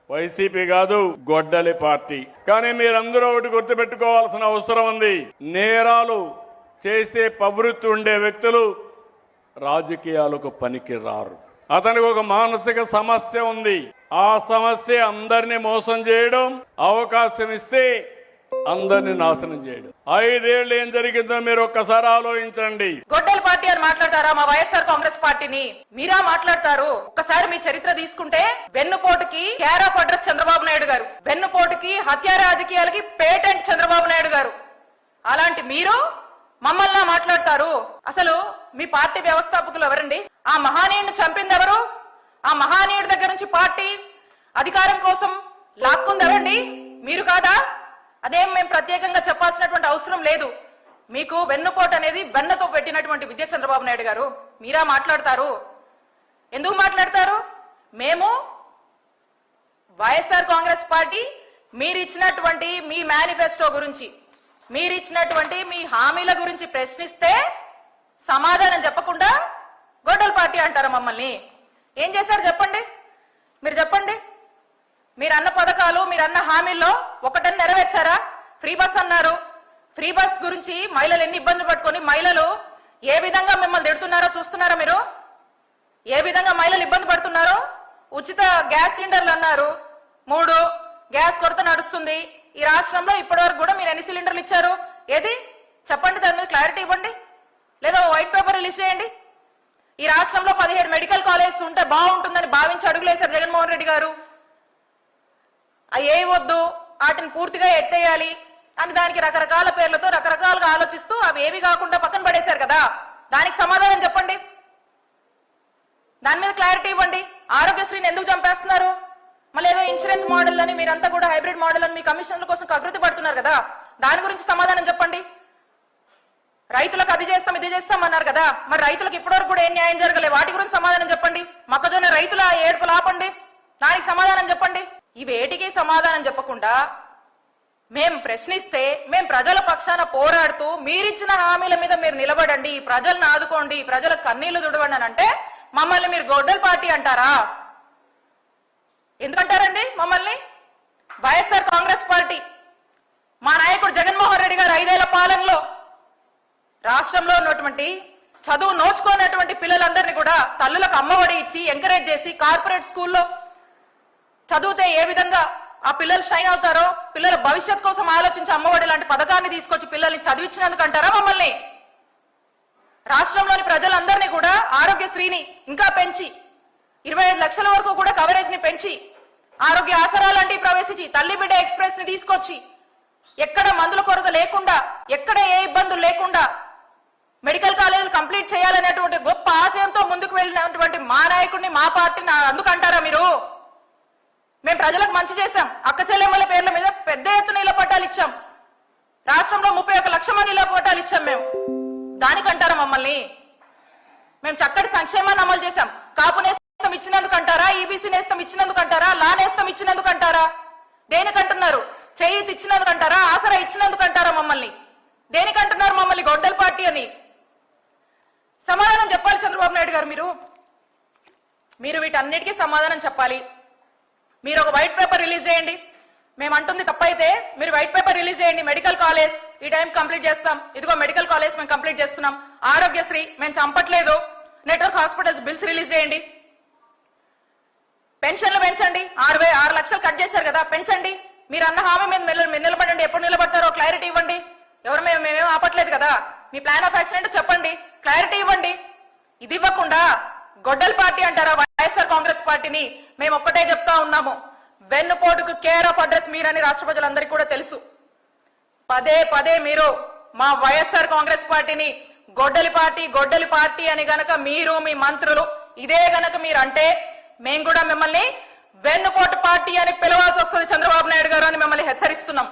YCP కాదు, గొడ్డలి party. కానీ మీరందరూ ఒకటి గుర్తుపెట్టుకోవాల్సిన అవసరం ఉంది. నేరాలు చేసే ప్రవృత్తి ఉండే వ్యక్తులు రాజకీయాలకు పనికి రారు. అతనికి ఒక మానసిక సమస్య ఉంది. ఆ సమస్య అందరినీ మోసం చేయడం, అవకాశం ఇస్తే అందరినీ నాశనం చేయడం. 5 ఏళ్ళు ఏం జరిగిందో మీరు ఒక్కసారి ఆలోచించండి. గొడ్డలి పార్టీ అని మాట్లాడతారా మా వైఎస్ఆర్ కాంగ్రెస్ పార్టీని? మీరా మాట్లాడతారు? ఒక్కసారి మీ చరిత్ర తీసుకుంటే వెన్నుపోటుకి care of address Chandrababu Naidu garu, వెన్నుపోటుకి హత్య రాజకీయాలకి పేటెంట్ చంద్రబాబు నాయుడు గారు. అలాంటి మీరు మమ్మల్ని మాట్లాడతారు? అసలు మీ పార్టీ వ్యవస్థాపకులు ఎవరండి? ఆ మహానీయుడిని చంపింది ఎవరు? ఆ మహానీయుడి దగ్గర నుంచి పార్టీ అధికారం కోసం లాక్కుంది ఎవరండి? మీరు కాదా? అదేం మేము ప్రత్యేకంగా చెప్పాల్సినటువంటి అవసరం లేదు. మీకు వెన్నుపోటు అనేది వెన్నతో పెట్టినటువంటి విద్య చంద్రబాబు నాయుడు గారు. మీరా మాట్లాడతారు? ఎందుకు మాట్లాడతారు? మేము వైఎస్ఆర్ కాంగ్రెస్ పార్టీ మీరు ఇచ్చినటువంటి మీ మేనిఫెస్టో గురించి, మీరు ఇచ్చినటువంటి మీ హామీల గురించి ప్రశ్నిస్తే సమాధానం చెప్పకుండా గొడ్డలి పార్టీ అంటారు మమ్మల్ని. ఏం చేశారు చెప్పండి? మీరు చెప్పండి. మీరు అన్న పథకాలు, మీరు అన్న హామీల్లో ఒకటని నెరవేర్చారా? ఫ్రీ బస్ అన్నారు. ఫ్రీ బస్ గురించి మహిళలు ఎన్ని ఇబ్బందులు పట్టుకొని మహిళలు ఏ విధంగా మిమ్మల్ని తిడుతున్నారో చూస్తున్నారా మీరు? ఏ విధంగా మహిళలు ఇబ్బంది పడుతున్నారో? ఉచిత గ్యాస్ సిలిండర్లు అన్నారు. 3 గ్యాస్ కొరత నడుస్తుంది ఈ రాష్ట్రంలో. ఇప్పటి వరకు కూడా మీరు ఎన్ని సిలిండర్లు ఇచ్చారు? ఏది చెప్పండి, దాని మీద క్లారిటీ ఇవ్వండి. లేదా వైట్ పేపర్ రిలీజ్ చేయండి. ఈ రాష్ట్రంలో 17 మెడికల్ కాలేజెస్ ఉంటే బాగుంటుందని భావించి అడుగులేశారు జగన్మోహన్ రెడ్డి గారు. ఏ వద్దు, వాటిని పూర్తిగా ఎత్తేయాలి అని దానికి రకరకాల పేర్లతో రకరకాలుగా ఆలోచిస్తూ అవి ఏవి కాకుండా పక్కన పడేశారు కదా. దానికి సమాధానం చెప్పండి. దాని మీద క్లారిటీ ఇవ్వండి. ఆరోగ్యశ్రీని ఎందుకు చంపేస్తున్నారు? మళ్ళీ ఏదో ఇన్సూరెన్స్ మోడల్ అని మీరంతా కూడా హైబ్రిడ్ మోడల్ అని మీ కమిషన్ల కోసం కకృతి పడుతున్నారు కదా. దాని గురించి సమాధానం చెప్పండి. రైతులకు అది చేస్తాం ఇది చేస్తాం అన్నారు కదా, మరి రైతులకు ఇప్పటివరకు కూడా ఏం న్యాయం జరగలేదు. వాటి గురించి సమాధానం చెప్పండి. మొక్కజొన్న రైతుల ఏడుపులు ఆపండి, దానికి సమాధానం చెప్పండి. ఇవేటికి సమాధానం చెప్పకుండా మేం ప్రశ్నిస్తే మేం ప్రజల పక్షాన పోరాడుతూ మీరిచ్చిన హామీల మీద మీరు నిలబడండి, ప్రజలను ఆదుకోండి, ప్రజల కన్నీళ్లు తుడవండి అని అంటే మమ్మల్ని మీరు గొడ్డలి పార్టీ అంటారా? ఎందుకంటారండి మమ్మల్ని? వైఎస్ఆర్ కాంగ్రెస్ పార్టీ మా నాయకుడు జగన్మోహన్ రెడ్డి గారు 5 ఏళ్ల పాలనలో రాష్ట్రంలో ఉన్నటువంటి చదువు నోచుకోనటువంటి పిల్లలందరినీ కూడా తల్లులకు అమ్మఒడి ఇచ్చి ఎంకరేజ్ చేసి కార్పొరేట్ స్కూల్లో చదివితే ఏ విధంగా ఆ పిల్లలు షైన్ అవుతారో, పిల్లల భవిష్యత్ కోసం ఆలోచించి అమ్మఒడి లాంటి పథకాన్ని తీసుకొచ్చి పిల్లల్ని చదివించినందుకు అంటారా మమ్మల్ని? రాష్ట్రంలోని ప్రజలందరినీ కూడా ఆరోగ్యశ్రీని ఇంకా పెంచి 25 లక్షల వరకు కూడా కవరేజ్ ని పెంచి ఆరోగ్య ఆసరా లాంటివి ప్రవేశించి తల్లి బిడ్డ ఎక్స్ప్రెస్ ని తీసుకొచ్చి ఎక్కడ మందుల కొరత లేకుండా, ఎక్కడ ఏ ఇబ్బందులు లేకుండా మెడికల్ కాలేజీలు కంప్లీట్ చేయాలనేటువంటి గొప్ప ఆశయంతో ముందుకు వెళ్ళినటువంటి మా నాయకుడిని, మా పార్టీని అందుకంటారా మీరు? మేము ప్రజలకు మంచి చేశాం. అక్క చెల్లెమ్మల పేర్ల మీద పెద్ద ఎత్తున ఇళ్ల పట్టాలు ఇచ్చాం. రాష్ట్రంలో 31 లక్షల మంది ఇళ్ల పట్టాలు ఇచ్చాం. మేము దానికంటారా మమ్మల్ని? మేము చక్కటి సంక్షేమాన్ని అమలు చేశాం. కాపు నేస్తం ఇచ్చినందుకు అంటారా? ఈబీసీ నేస్తం ఇచ్చినందుకు అంటారా? లా నేస్తం ఇచ్చినందుకు అంటారా? దేనికంటున్నారు? చేయూతి ఇచ్చినందుకు అంటారా? ఆసరా ఇచ్చినందుకు అంటారా మమ్మల్ని? దేనికంటున్నారు మమ్మల్ని గొడ్డలి పార్టీ అని? సమాధానం చెప్పాలి చంద్రబాబు నాయుడు గారు. మీరు వీటన్నిటికీ సమాధానం చెప్పాలి. మీరు ఒక వైట్ పేపర్ రిలీజ్ చేయండి. మేము అంటుంది తప్పైతే మీరు వైట్ పేపర్ రిలీజ్ చేయండి. మెడికల్ కాలేజ్ ఈ టైం కంప్లీట్ చేస్తాం, ఇదిగో మెడికల్ కాలేజ్ మేము కంప్లీట్ చేస్తున్నాం, ఆరోగ్యశ్రీ మేము చంపట్లేదు, నెట్వర్క్ హాస్పిటల్స్ బిల్స్ రిలీజ్ చేయండి, పెన్షన్లు పెంచండి. 6 లక్షలు కట్ చేశారు కదా, పెంచండి. మీరు అన్న హామీ మీద మీరు నిలబడండి. ఎప్పుడు నిలబడతారో క్లారిటీ ఇవ్వండి. ఎవరు మేమేం ఆపట్లేదు కదా. మీ ప్లాన్ ఆఫ్ యాక్షన్ ఏంటో చెప్పండి, క్లారిటీ ఇవ్వండి. ఇది ఇవ్వకుండా గొడ్డలి పార్టీ అంటారా వైఎస్ఆర్ కాంగ్రెస్ పార్టీని? మేము ఒక్కటే చెప్తా ఉన్నాము, వెన్నుపోటుకు కేర్ ఆఫ్ అడ్రస్ మీరని రాష్ట్ర ప్రజలందరికీ కూడా తెలుసు. పదే మీరు మా వైఎస్ఆర్ కాంగ్రెస్ పార్టీని గొడ్డలి పార్టీ అని గనక మీరు మీ మంత్రులు ఇదే గనక మీరు అంటే మేము కూడా మిమ్మల్ని వెన్నుపోటు పార్టీ అని పిలవాల్సి వస్తుంది చంద్రబాబు నాయుడు గారు అని మిమ్మల్ని హెచ్చరిస్తున్నాం.